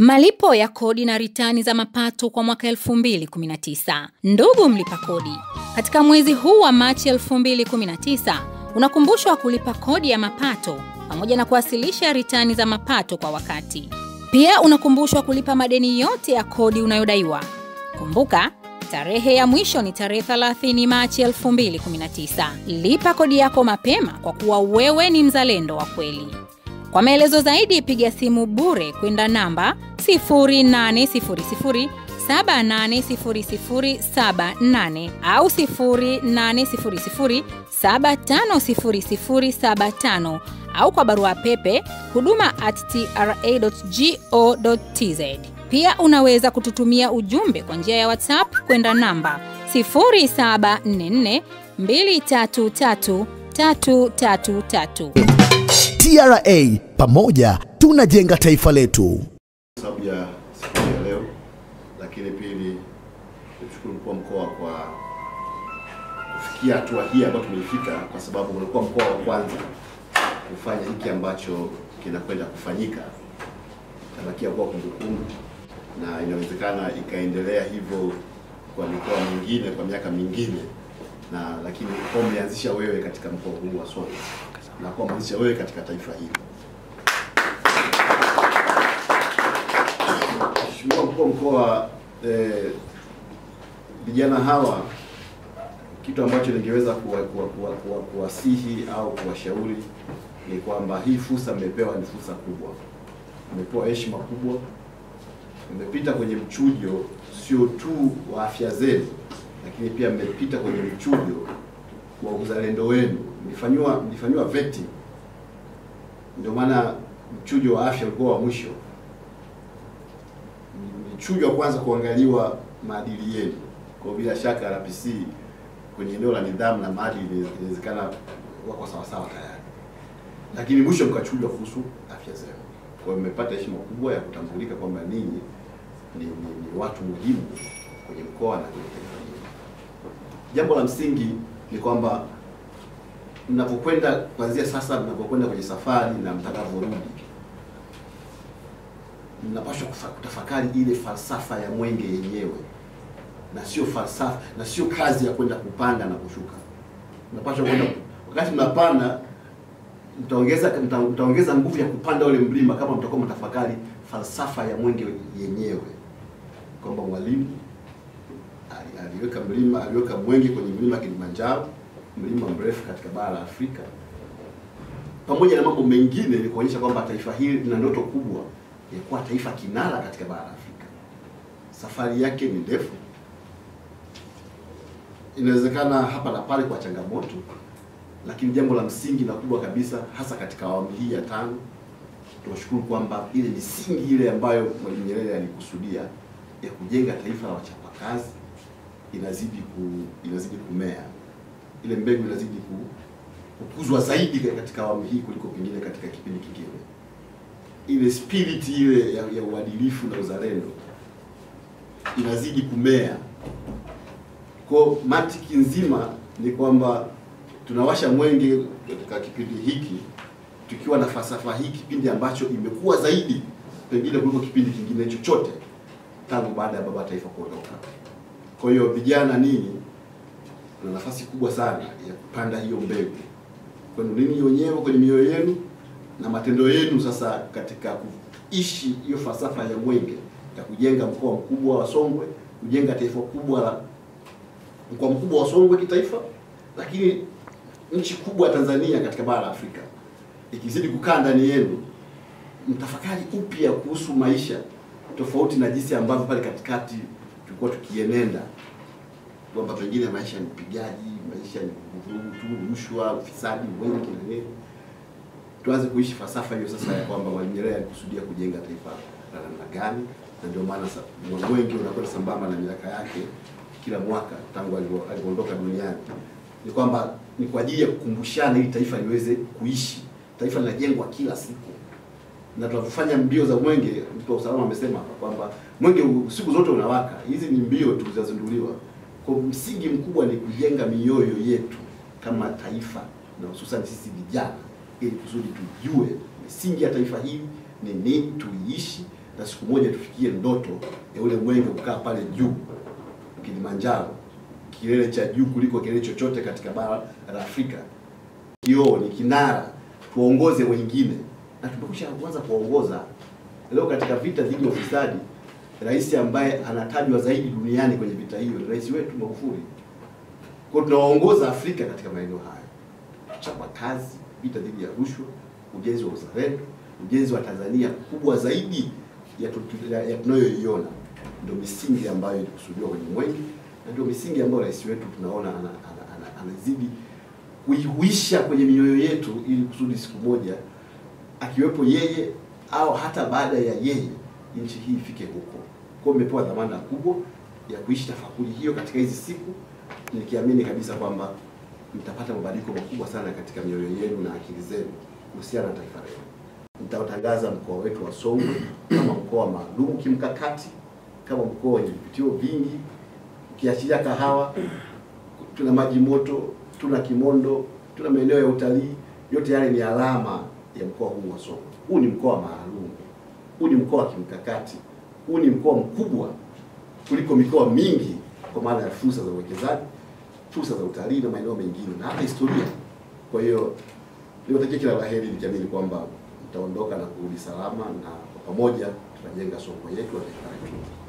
Malipo ya kodi na ritani za mapato kwa mwaka 2019. Ndugu mlipa kodi, katika mwezi huu wa Machi 2019, unakumbushwa kulipa kodi ya mapato pamoja na kuwasilisha ritani za mapato kwa wakati. Pia unakumbushwa kulipa madeni yote ya kodi unayodaiwa. Kumbuka, tarehe ya mwisho ni tarehe 30 Machi 2019. Lipa kodi yako mapema kwa kuwa wewe ni mzalendo wa kweli. Kwa maelezo zaidi piga simu bure kwenda namba 0800780078 au 0800750075 au kwa barua pepe huduma@tra.go.tz. Pia unaweza kututumia ujumbe kwa njia ya WhatsApp kwenda namba 0744233333. TRA, pamoja tunajenga taifa letu. Sababu ya siku ya leo, lakini pili kushukuru mkuu wa mkoa kwa kufikia hatua hii ambayo tumefika, kwa sababu mlikuwa mkoa wa kwanza kufanya hiki ambacho kinakwenda kufanyika. Tabakia kwa kumbukumbu na inawezekana ikaendelea hivyo kwa mikoa mingine kwa miaka mingine, na lakini kwa umeanzisha wewe katika mkoa huu wa Songwe na kwa umeanzisha wewe katika taifa hili. Mheshimiwa mkuu wa mkoa, vijana hawa, kitu ambacho ningeweza kuwasihi au kuwashauri ni kwamba hii fursa mmepewa ni fursa kubwa. Mmepewa heshima kubwa. Mmepita kwenye mchujo sio tu wa afya zenu, lakini pia mmepita kwenye mchujo wa uzalendo wenu. Mlifanywa vetting. Ndio maana mchujo wa afya ulikuwa wa mwisho. Mchujo wa kwanza kuangaliwa maadili yenu. Kwa bila shaka RPC kwenye eneo la nidhamu na maadili inawezekana wako sawa sawa tayari. Lakini mwisho mkachujwa kuhusu afya zenu. Kwa hiyo mmepata heshima kubwa ya kutambulika kwamba ninyi ni watu muhimu kwenye mkoa na kwenye taifa hili. Jambo la msingi ni kwamba mnapokwenda kuanzia sasa, mnapokwenda kwenye safari na mtakavyorudi, mnapaswa kutafakari ile falsafa ya Mwenge yenyewe, na sio falsafa na sio kazi ya kwenda kupanda na kushuka. Mnapaswa kwenda, wakati mnapanda mtaongeza nguvu ya kupanda ule mlima kama mtakuwa mtafakari falsafa ya Mwenge yenyewe, kwamba Mwalimu aliweka Mwenge kwenye mlima Kilimanjaro, mlima mrefu katika bara la Afrika. Pamoja na mambo mengine ni kuonyesha kwamba taifa hili lina ndoto kubwa ya kuwa taifa kinara katika bara la Afrika. Safari yake ni ndefu. Inawezekana hapa na pale kwa changamoto, lakini jambo la msingi na kubwa kabisa, hasa katika awamu hii ya 5, tunashukuru kwamba ile misingi ile ambayo Mwalimu Nyerere alikusudia ya kujenga taifa la wachapakazi inazidi kumea. Ile mbegu inazidi kukuzwa zaidi katika awamu hii kuliko pengine katika kipindi kingine. Ile spirit ile ya uadilifu na uzalendo inazidi kumea. Kwa mantiki nzima ni kwamba tunawasha mwenge katika kipindi hiki tukiwa na falsafa hii, kipindi ambacho imekuwa zaidi pengine kuliko kipindi kingine chochote tangu baada ya baba taifa kuondoka. Kwa hiyo vijana, ninyi na nafasi kubwa sana ya kupanda hiyo mbegu kwenu ninyi wenyewe kwenye mioyo yenu na matendo yenu sasa katika kuishi hiyo falsafa ya Mwenge ya kujenga mkoa mkubwa wa Songwe, kujenga taifa kubwa la mkoa mkubwa wa Songwe kitaifa, lakini nchi kubwa ya Tanzania katika bara la Afrika. Ikizidi kukaa ndani yenu, mtafakari upya kuhusu maisha tofauti na jinsi ambavyo pale katikati tulikuwa tukienenda, kwamba pengine maisha ni upigaji, maisha ni vurugu tu, rushwa, ufisadi, wengi na nini. Tuanze kuishi falsafa hiyo sasa ya kwamba Mwalimu Nyerere alikusudia kujenga taifa la namna gani, na ndio maana Mwenge unakwenda sambamba na miaka yake kila mwaka tangu alipoondoka duniani. Ni kwamba ni kwa ajili ya kukumbushana ili taifa liweze kuishi. Taifa linajengwa kila siku. Na tunapofanya mbio za Mwenge, mtu wa usalama amesema kwamba Mwenge siku zote unawaka. Hizi ni mbio tu zinazinduliwa. Kwa msingi mkubwa ni kujenga mioyo yetu kama taifa, na hususan sisi vijana, ili kusudi tujue misingi ya taifa hili ni nini, tuiishi na siku moja tufikie ndoto ya ule mwenge kukaa pale juu Kilimanjaro, kilele cha juu kuliko kilele chochote katika bara la Afrika. Kioo ni kinara, tuongoze wengine, na tumekwisha kuanza kuongoza. Leo katika vita dhidi ya ufisadi, rais ambaye anatajwa zaidi duniani kwenye vita hiyo ni rais wetu Magufuli. Kwa tunaongoza Afrika katika maeneo haya. Chapa kazi, vita dhidi ya rushwa, ujenzi wa uzalendo, ujenzi wa Tanzania kubwa zaidi ya tunayoiona, ndio misingi ambayo ilikusudiwa kwenye mwenge, na ndio misingi ambayo rais wetu tunaona anazidi kuihuisha kwenye mioyo yetu, ili kusudi siku moja akiwepo yeye au hata baada ya yeye nchi hii ifike huko. Kwa mmepewa dhamana kubwa ya kuishi tafakuri hiyo katika hizi siku, nikiamini kabisa kwamba mtapata mabadiliko makubwa sana katika mioyo yenu na akili zenu kuhusiana na taifa letu. Mtatangaza mkoa wetu wa Songwe kama mkoa maalum kimkakati, kama mkoa wenye vivutio vingi, ukiachilia kahawa, tuna maji moto, tuna Kimondo, tuna maeneo ya utalii. Yote yale ni alama ya mkoa huu wa Songwe. Huu ni mkoa maalum, huu ni mkoa wa kimkakati, huu ni mkoa mkubwa kuliko mikoa mingi kwa maana ya fursa za uwekezaji, fursa za utalii na maeneo mengine na hata historia. Kwa hiyo niwatakie kila la heri, nikiamini kwamba mtaondoka na kurudi salama, na kwa pamoja tunajenga Songwe yetu na taifa letu.